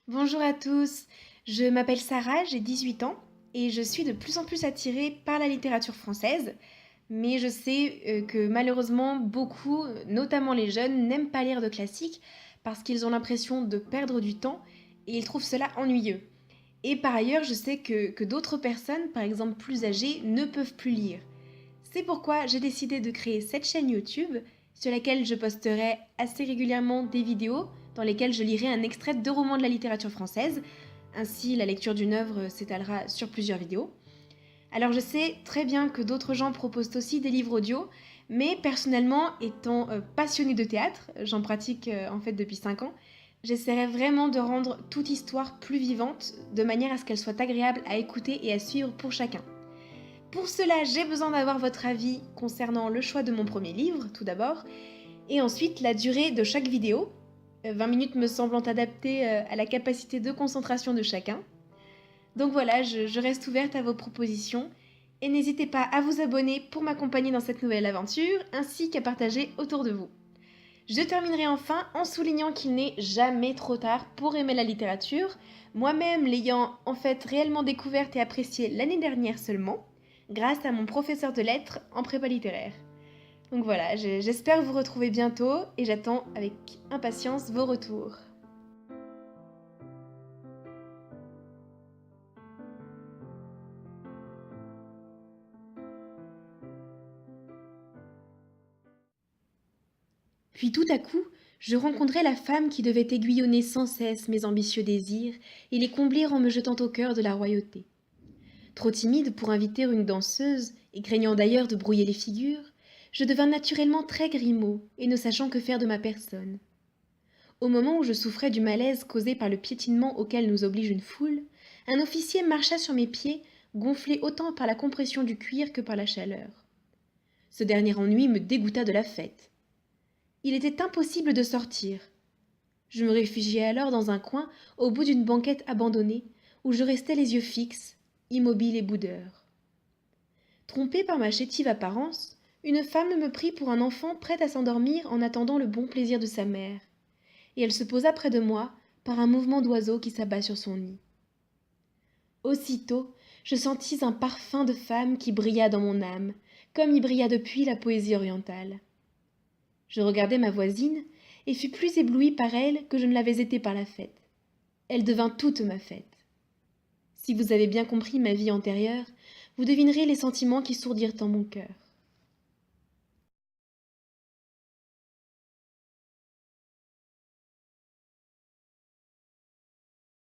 Bonjour à tous, je m'appelle Sarah, j'ai 18 ans et je suis de plus en plus attirée par la littérature française, mais je sais que malheureusement beaucoup, notamment les jeunes, n'aiment pas lire de classiques parce qu'ils ont l'impression de perdre du temps et ils trouvent cela ennuyeux. Et par ailleurs, je sais que d'autres personnes, par exemple plus âgées, ne peuvent plus lire. C'est pourquoi j'ai décidé de créer cette chaîne YouTube sur laquelle je posterai assez régulièrement des vidéos dans lesquelles je lirai un extrait de romans de la littérature française. Ainsi, la lecture d'une œuvre s'étalera sur plusieurs vidéos. Alors je sais très bien que d'autres gens proposent aussi des livres audio, mais personnellement, étant passionnée de théâtre, j'en pratique en fait depuis 5 ans, j'essaierai vraiment de rendre toute histoire plus vivante, de manière à ce qu'elle soit agréable à écouter et à suivre pour chacun. Pour cela, j'ai besoin d'avoir votre avis concernant le choix de mon premier livre, tout d'abord, et ensuite la durée de chaque vidéo, 20 minutes me semblant adaptées à la capacité de concentration de chacun. Donc voilà, je reste ouverte à vos propositions, et n'hésitez pas à vous abonner pour m'accompagner dans cette nouvelle aventure, ainsi qu'à partager autour de vous. Je terminerai enfin en soulignant qu'il n'est jamais trop tard pour aimer la littérature, moi-même l'ayant en fait réellement découverte et appréciée l'année dernière seulement, grâce à mon professeur de lettres en prépa littéraire. Donc voilà, j'espère vous retrouver bientôt et j'attends avec impatience vos retours. Puis tout à coup, je rencontrai la femme qui devait aiguillonner sans cesse mes ambitieux désirs et les combler en me jetant au cœur de la royauté. Trop timide pour inviter une danseuse, et craignant d'ailleurs de brouiller les figures, je devins naturellement très grimaud, et ne sachant que faire de ma personne. Au moment où je souffrais du malaise causé par le piétinement auquel nous oblige une foule, un officier marcha sur mes pieds, gonflé autant par la compression du cuir que par la chaleur. Ce dernier ennui me dégoûta de la fête. Il était impossible de sortir. Je me réfugiai alors dans un coin, au bout d'une banquette abandonnée, où je restais les yeux fixes, immobile et boudeur. Trompée par ma chétive apparence, une femme me prit pour un enfant prêt à s'endormir en attendant le bon plaisir de sa mère, et elle se posa près de moi par un mouvement d'oiseau qui s'abat sur son nid. Aussitôt, je sentis un parfum de femme qui brilla dans mon âme, comme y brilla depuis la poésie orientale. Je regardai ma voisine, et fus plus éblouie par elle que je ne l'avais été par la fête. Elle devint toute ma fête. Si vous avez bien compris ma vie antérieure, vous devinerez les sentiments qui sourdirent en mon cœur.